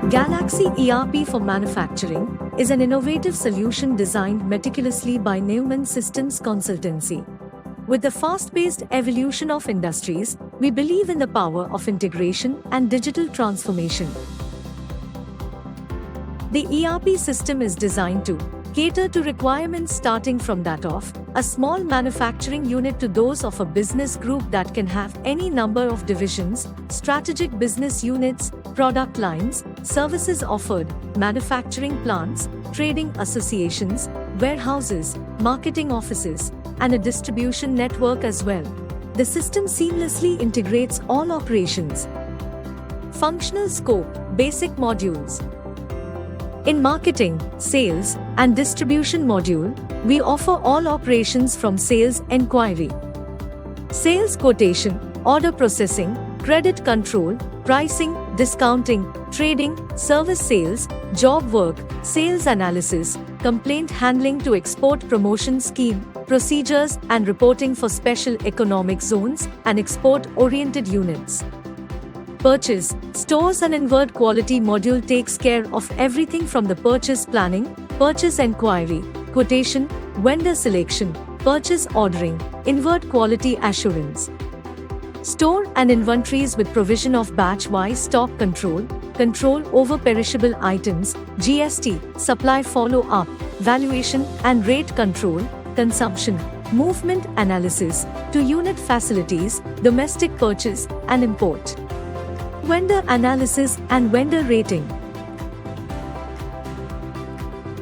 Galaxy ERP for Manufacturing is an innovative solution designed meticulously by Neumann Systems Consultancy. With the fast-paced evolution of industries, we believe in the power of integration and digital transformation. The ERP system is designed to cater to requirements starting from that of a small manufacturing unit to those of a business group that can have any number of divisions, strategic business units, product lines, services offered, manufacturing plants, trading associations, warehouses, marketing offices, and a distribution network as well. The system seamlessly integrates all operations. Functional scope, basic modules. In marketing, sales, and distribution module, we offer all operations from sales enquiry, sales quotation, order processing, credit control, pricing, discounting, trading, service sales, job work, sales analysis, complaint handling to export promotion scheme, procedures and reporting for special economic zones and export-oriented units. Purchase, stores and inward quality module takes care of everything from the purchase planning, purchase enquiry, quotation, vendor selection, purchase ordering, inward quality assurance. Store and inventories with provision of batch-wise stock control, control over perishable items, GST, supply follow-up, valuation and rate control, consumption, movement analysis, to unit facilities, domestic purchase and import. Vendor analysis and vendor rating.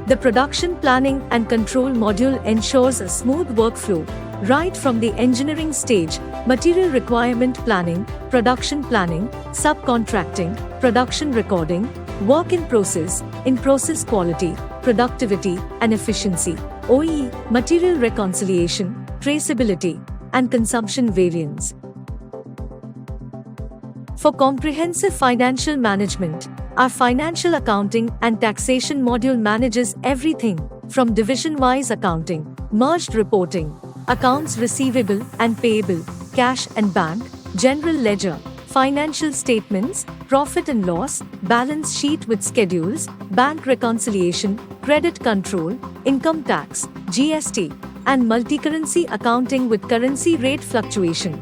The production planning and control module ensures a smooth workflow, right from the engineering stage, material requirement planning, production planning, subcontracting, production recording, work in process quality, productivity and efficiency, OEE, material reconciliation, traceability, and consumption variance. For comprehensive financial management, our financial accounting and taxation module manages everything from division-wise accounting, merged reporting, accounts receivable and payable, cash and bank, general ledger, financial statements, profit and loss, balance sheet with schedules, bank reconciliation, credit control, income tax, GST, and multicurrency accounting with currency rate fluctuation.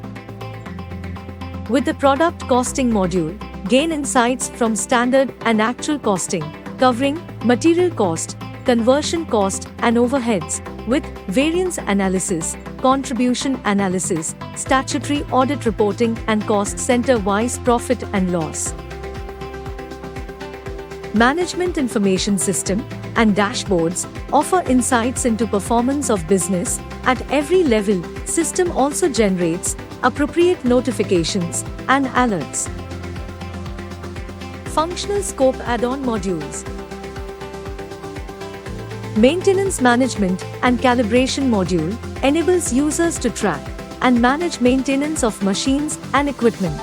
With the product costing module, gain insights from standard and actual costing, covering material cost, conversion cost and overheads, with variance analysis, contribution analysis, statutory audit reporting and cost center-wise profit and loss. Management information system and dashboards offer insights into performance of business at every level. System also generates appropriate notifications and alerts. Functional scope add-on modules. Maintenance management and calibration module enables users to track and manage maintenance of machines and equipment.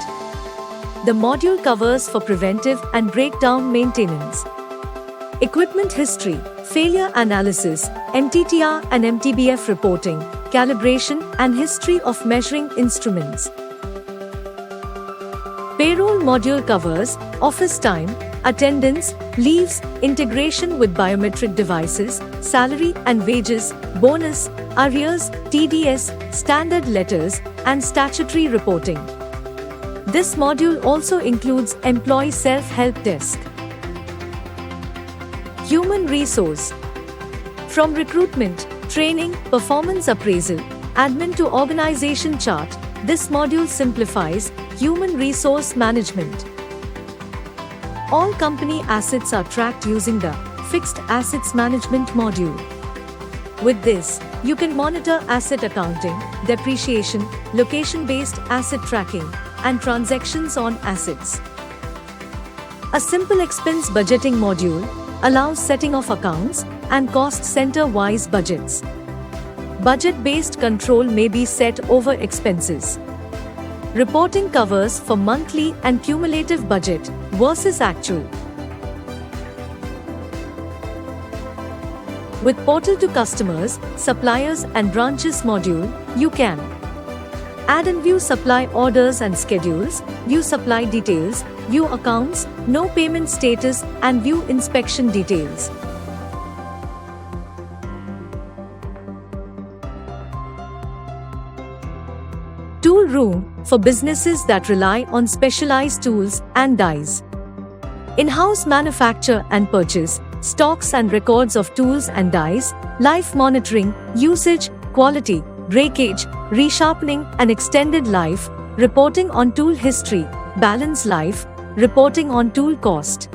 The module covers for preventive and breakdown maintenance, equipment history, failure analysis, MTTR and MTBF reporting, calibration and history of measuring instruments. Payroll module covers office time, attendance, leaves, integration with biometric devices, salary and wages, bonus, arrears, TDS, standard letters, and statutory reporting. This module also includes employee self-help desk. Human resource. From recruitment, training, performance appraisal, admin to organization chart, this module simplifies human resource management. All company assets are tracked using the Fixed Assets Management module. With this, you can monitor asset accounting, depreciation, location-based asset tracking, and transactions on assets. A simple expense budgeting module allows setting of accounts and cost center-wise budgets. Budget-based control may be set over expenses. Reporting covers for monthly and cumulative budget versus actual. With portal to customers, suppliers and branches module, you can Add and view supply orders and schedules, view supply details, view accounts, know payment status, and view inspection details. Tool room for businesses that rely on specialized tools and dies. In-house manufacture and purchase, stocks and records of tools and dies, life monitoring, usage, quality, breakage, resharpening and extended life, reporting on tool history, balance life, reporting on tool cost.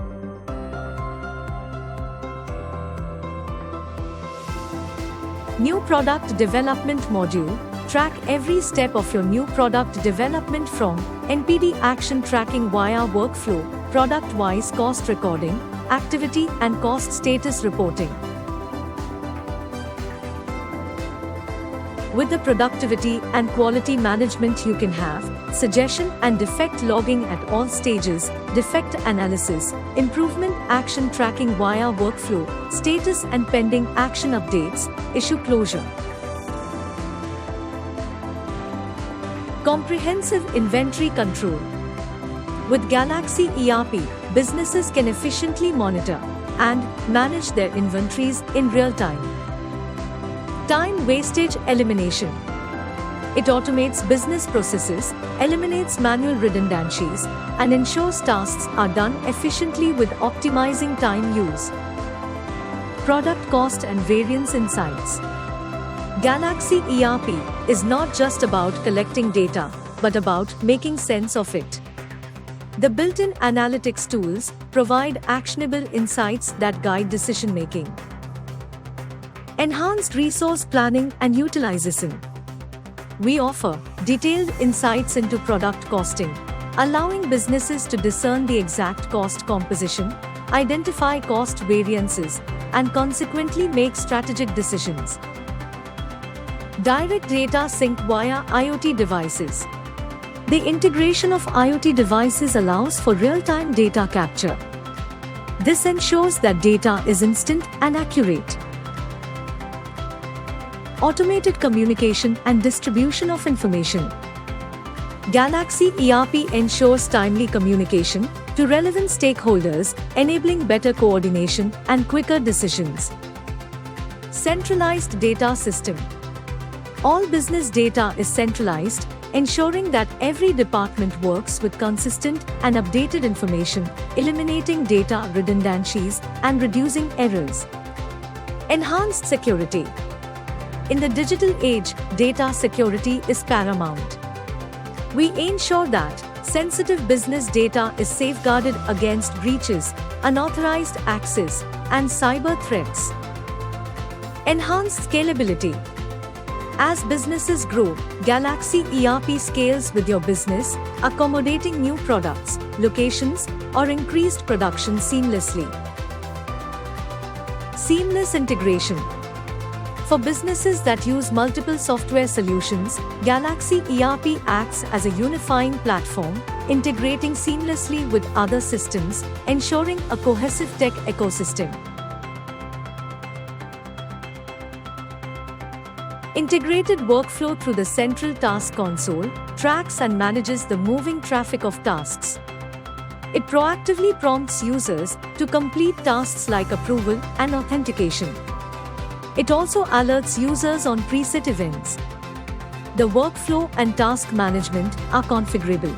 New product development module. Track every step of your new product development from NPD action tracking via workflow, product-wise cost recording, activity and cost status reporting. With the productivity and quality management, you can have suggestion and defect logging at all stages, defect analysis, improvement action tracking via workflow, status and pending action updates, issue closure. Comprehensive inventory control. With Galaxy ERP, businesses can efficiently monitor and manage their inventories in real time. Time wastage elimination. It automates business processes, eliminates manual redundancies, and ensures tasks are done efficiently with optimizing time use. Product cost and variance insights. Galaxy ERP is not just about collecting data, but about making sense of it. The built-in analytics tools provide actionable insights that guide decision-making. Enhanced resource planning and utilization. We offer detailed insights into product costing, allowing businesses to discern the exact cost composition, identify cost variances, and consequently make strategic decisions. Direct data sync via IoT devices. The integration of IoT devices allows for real-time data capture. This ensures that data is instant and accurate. Automated communication and distribution of information. Galaxy ERP ensures timely communication to relevant stakeholders, enabling better coordination and quicker decisions. Centralized data system. All business data is centralized, ensuring that every department works with consistent and updated information, eliminating data redundancies and reducing errors. Enhanced security. In the digital age, data security is paramount. We ensure that sensitive business data is safeguarded against breaches, unauthorized access, and cyber threats. Enhanced scalability. As businesses grow, Galaxy ERP scales with your business, accommodating new products, locations, or increased production seamlessly. Seamless integration. For businesses that use multiple software solutions, Galaxy ERP acts as a unifying platform, integrating seamlessly with other systems, ensuring a cohesive tech ecosystem. Integrated workflow through the central task console tracks and manages the moving traffic of tasks. It proactively prompts users to complete tasks like approval and authentication. It also alerts users on preset events. The workflow and task management are configurable.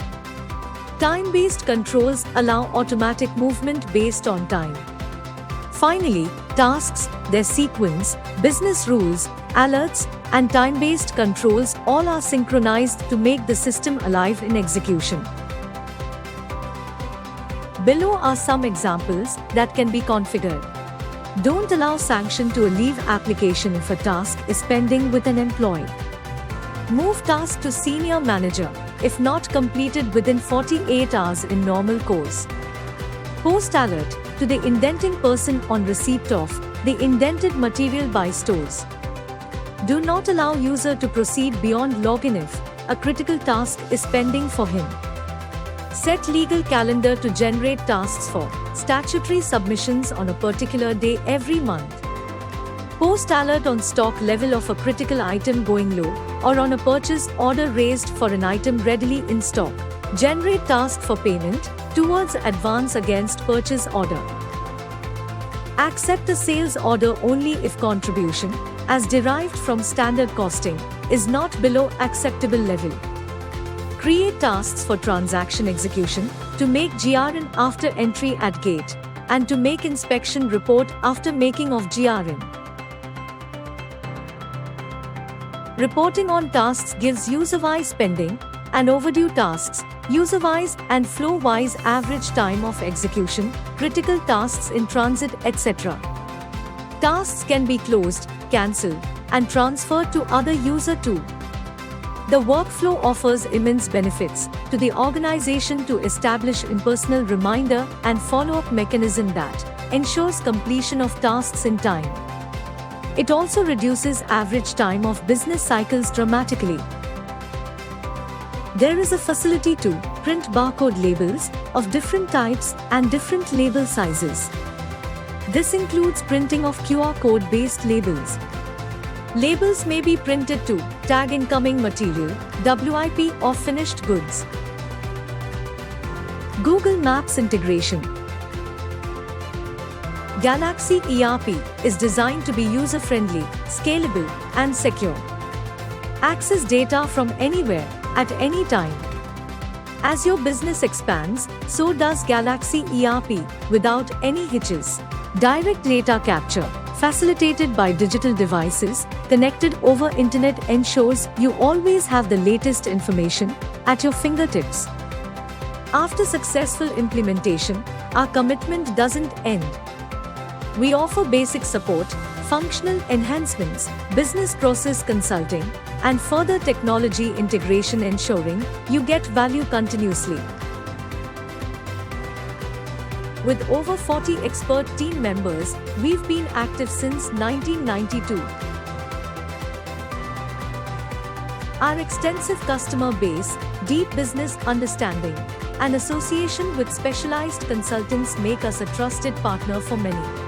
Time-based controls allow automatic movement based on time. Finally, tasks, their sequence, business rules, alerts, and time-based controls all are synchronized to make the system alive in execution. Below are some examples that can be configured. Don't allow sanction to a leave application if a task is pending with an employee. Move task to senior manager if not completed within 48 hours in normal course. Post alert to the indenting person on receipt of the indented material by stores. Do not allow user to proceed beyond login if a critical task is pending for him. Set legal calendar to generate tasks for statutory submissions on a particular day every month. Post alert on stock level of a critical item going low or on a purchase order raised for an item readily in stock. Generate task for payment towards advance against purchase order. Accept the sales order only if contribution, as derived from standard costing, is not below acceptable level. Create tasks for transaction execution to make GRN after entry at gate and to make inspection report after making of GRN. Reporting on tasks gives user-wise pending and overdue tasks, user-wise and flow-wise average time of execution, critical tasks in transit, etc. Tasks can be closed, cancelled, and transferred to other user too. The workflow offers immense benefits to the organization to establish impersonal reminder and follow-up mechanism that ensures completion of tasks in time. It also reduces average time of business cycles dramatically. There is a facility to print barcode labels of different types and different label sizes. This includes printing of QR code-based labels. Labels may be printed to tag incoming material, WIP or finished goods. Google Maps integration. Galaxy ERP is designed to be user-friendly, scalable, and secure. Access data from anywhere, at any time. As your business expands, so does Galaxy ERP without any hitches. Direct data capture, facilitated by digital devices connected over internet, ensures you always have the latest information at your fingertips. After successful implementation, our commitment doesn't end. We offer basic support, functional enhancements, business process consulting, and further technology integration, ensuring you get value continuously. With over 40 expert team members, we've been active since 1992. Our extensive customer base, deep business understanding, and association with specialized consultants make us a trusted partner for many.